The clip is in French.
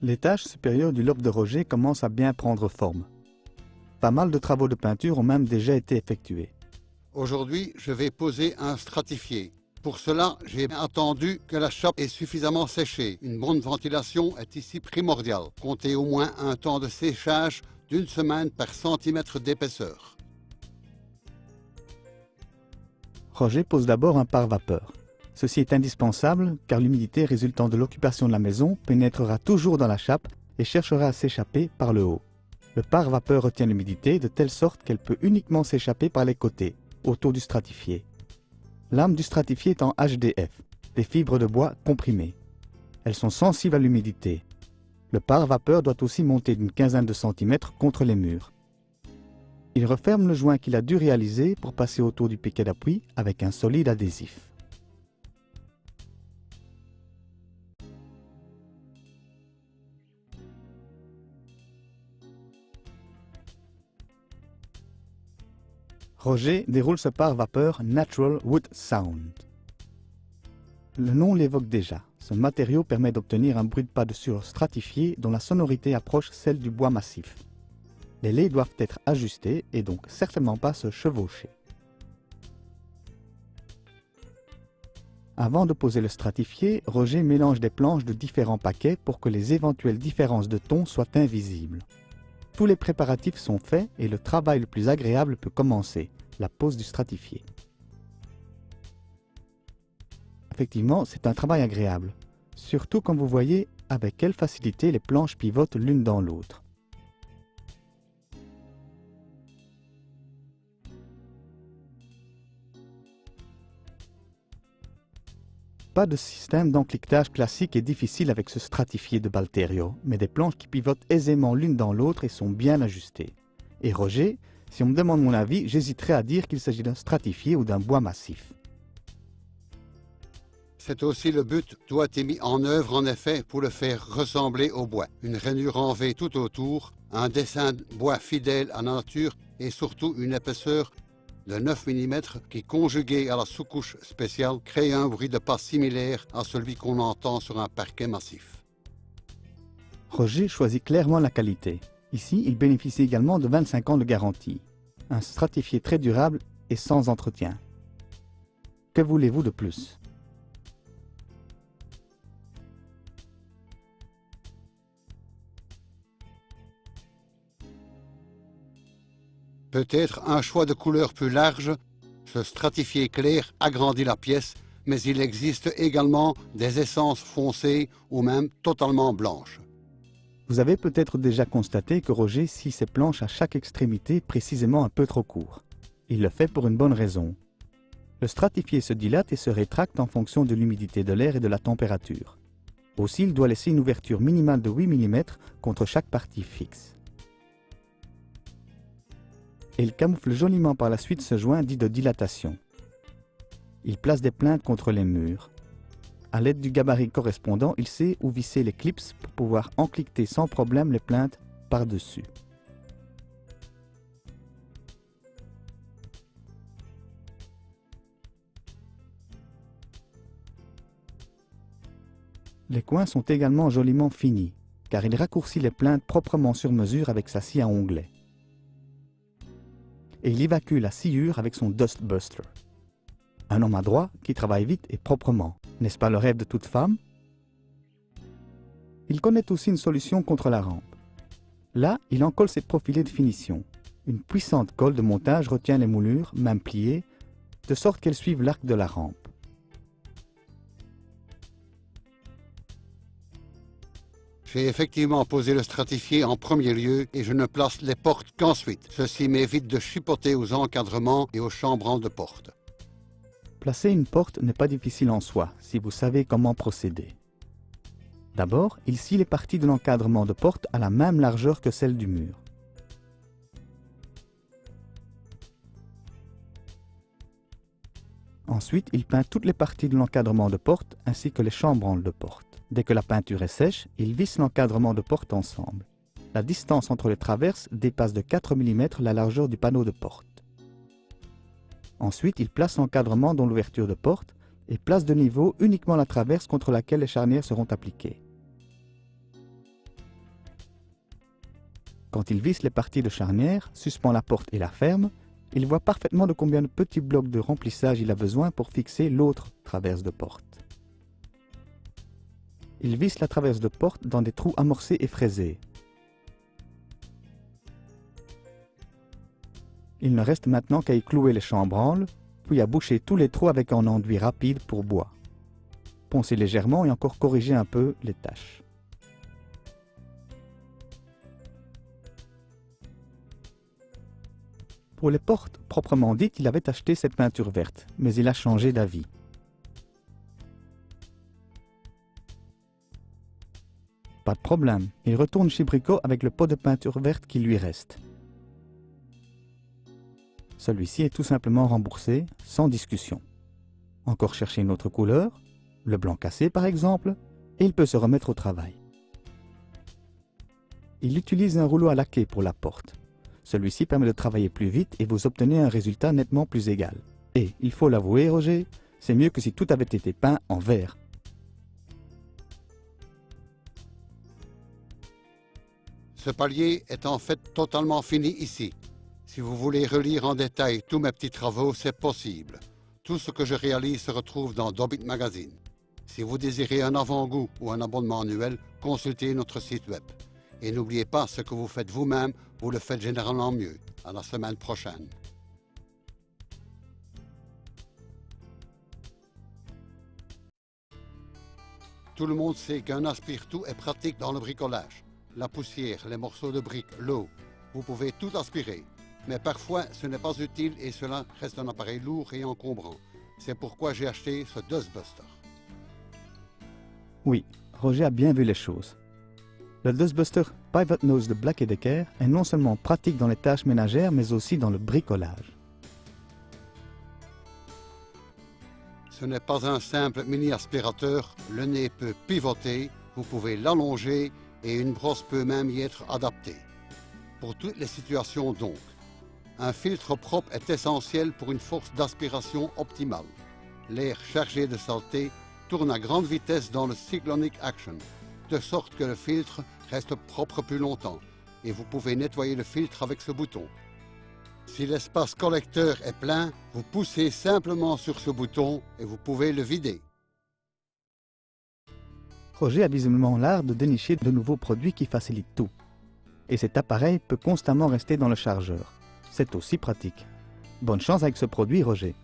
L'étage supérieur du lobe de Roger commence à bien prendre forme. Pas mal de travaux de peinture ont même déjà été effectués. Aujourd'hui, je vais poser un stratifié. Pour cela, j'ai attendu que la chape est suffisamment séchée. Une bonne ventilation est ici primordiale. Comptez au moins un temps de séchage d'1 semaine par centimètre d'épaisseur. Roger pose d'abord un pare-vapeur. Ceci est indispensable car l'humidité résultant de l'occupation de la maison pénétrera toujours dans la chape et cherchera à s'échapper par le haut. Le pare-vapeur retient l'humidité de telle sorte qu'elle peut uniquement s'échapper par les côtés, autour du stratifié. Lame du stratifié est en HDF, des fibres de bois comprimées. Elles sont sensibles à l'humidité. Le pare-vapeur doit aussi monter d'une quinzaine de centimètres contre les murs. Il referme le joint qu'il a dû réaliser pour passer autour du piquet d'appui avec un solide adhésif. Roger déroule ce pare-vapeur Natural Wood Sound. Le nom l'évoque déjà. Ce matériau permet d'obtenir un bruit de pas dessus stratifié dont la sonorité approche celle du bois massif. Les lais doivent être ajustés et donc certainement pas se chevaucher. Avant de poser le stratifié, Roger mélange des planches de différents paquets pour que les éventuelles différences de ton soient invisibles. Tous les préparatifs sont faits et le travail le plus agréable peut commencer, la pose du stratifié. Effectivement, c'est un travail agréable, surtout quand vous voyez avec quelle facilité les planches pivotent l'une dans l'autre. Pas de système d'encliquetage classique et difficile avec ce stratifié de Balterio, mais des planches qui pivotent aisément l'une dans l'autre et sont bien ajustées. Et Roger, si on me demande mon avis, j'hésiterais à dire qu'il s'agit d'un stratifié ou d'un bois massif. C'est aussi le but doit être mis en œuvre en effet pour le faire ressembler au bois. Une rainure en V tout autour, un dessin de bois fidèle à la nature et surtout une épaisseur de 9 mm qui, conjugué à la sous-couche spéciale, crée un bruit de pas similaire à celui qu'on entend sur un parquet massif. Roger choisit clairement la qualité. Ici, il bénéficie également de 25 ans de garantie. Un stratifié très durable et sans entretien. Que voulez-vous de plus ? Peut-être un choix de couleur plus large, ce stratifié clair agrandit la pièce, mais il existe également des essences foncées ou même totalement blanches. Vous avez peut-être déjà constaté que Roger scie ses planches à chaque extrémité précisément un peu trop court. Il le fait pour une bonne raison. Le stratifié se dilate et se rétracte en fonction de l'humidité de l'air et de la température. Aussi, il doit laisser une ouverture minimale de 8 mm contre chaque partie fixe. Et il camoufle joliment par la suite ce joint dit de dilatation. Il place des plaintes contre les murs. À l'aide du gabarit correspondant, il sait où visser les clips pour pouvoir encliqueter sans problème les plaintes par-dessus. Les coins sont également joliment finis, car il raccourcit les plaintes proprement sur mesure avec sa scie à onglet. Et il évacue la sciure avec son Dust Buster. Un homme adroit qui travaille vite et proprement. N'est-ce pas le rêve de toute femme? Il connaît aussi une solution contre la rampe. Là, il en colle ses profilés de finition. Une puissante colle de montage retient les moulures, même pliées, de sorte qu'elles suivent l'arc de la rampe. J'ai effectivement posé le stratifié en premier lieu et je ne place les portes qu'ensuite. Ceci m'évite de chipoter aux encadrements et aux chambrans de porte. Placer une porte n'est pas difficile en soi, si vous savez comment procéder. D'abord, il scie les parties de l'encadrement de porte à la même largeur que celle du mur. Ensuite, il peint toutes les parties de l'encadrement de porte ainsi que les chambranles de porte. Dès que la peinture est sèche, il visse l'encadrement de porte ensemble. La distance entre les traverses dépasse de 4 mm la largeur du panneau de porte. Ensuite, il place l'encadrement dans l'ouverture de porte et place de niveau uniquement la traverse contre laquelle les charnières seront appliquées. Quand il visse les parties de charnière, suspend la porte et la ferme, il voit parfaitement de combien de petits blocs de remplissage il a besoin pour fixer l'autre traverse de porte. Il visse la traverse de porte dans des trous amorcés et fraisés. Il ne reste maintenant qu'à y clouer les chambranles, puis à boucher tous les trous avec un enduit rapide pour bois. Poncer légèrement et encore corriger un peu les taches. Pour les portes proprement dites, il avait acheté cette peinture verte, mais il a changé d'avis. Pas de problème, il retourne chez Brico avec le pot de peinture verte qui lui reste. Celui-ci est tout simplement remboursé, sans discussion. Encore chercher une autre couleur, le blanc cassé par exemple, et il peut se remettre au travail. Il utilise un rouleau à laquer pour la porte. Celui-ci permet de travailler plus vite et vous obtenez un résultat nettement plus égal. Et, il faut l'avouer Roger, c'est mieux que si tout avait été peint en vert. Ce palier est en fait totalement fini ici. Si vous voulez relire en détail tous mes petits travaux, c'est possible. Tout ce que je réalise se retrouve dans Dobit Magazine. Si vous désirez un avant-goût ou un abonnement annuel, consultez notre site web. Et n'oubliez pas, ce que vous faites vous-même, vous le faites généralement mieux. À la semaine prochaine. Tout le monde sait qu'un aspire-tout est pratique dans le bricolage. La poussière, les morceaux de briques, l'eau, vous pouvez tout aspirer. Mais parfois, ce n'est pas utile et cela reste un appareil lourd et encombrant. C'est pourquoi j'ai acheté ce Dustbuster. Oui, Roger a bien vu les choses. Le Dustbuster Pivot Nose de Black & Decker est non seulement pratique dans les tâches ménagères, mais aussi dans le bricolage. Ce n'est pas un simple mini-aspirateur, le nez peut pivoter, vous pouvez l'allonger et une brosse peut même y être adaptée. Pour toutes les situations donc, un filtre propre est essentiel pour une force d'aspiration optimale. L'air chargé de saleté tourne à grande vitesse dans le Cyclonic Action, de sorte que le filtre reste propre plus longtemps et vous pouvez nettoyer le filtre avec ce bouton. Si l'espace collecteur est plein, vous poussez simplement sur ce bouton et vous pouvez le vider. Roger a visiblement l'art de dénicher de nouveaux produits qui facilitent tout. Et cet appareil peut constamment rester dans le chargeur. C'est aussi pratique. Bonne chance avec ce produit, Roger.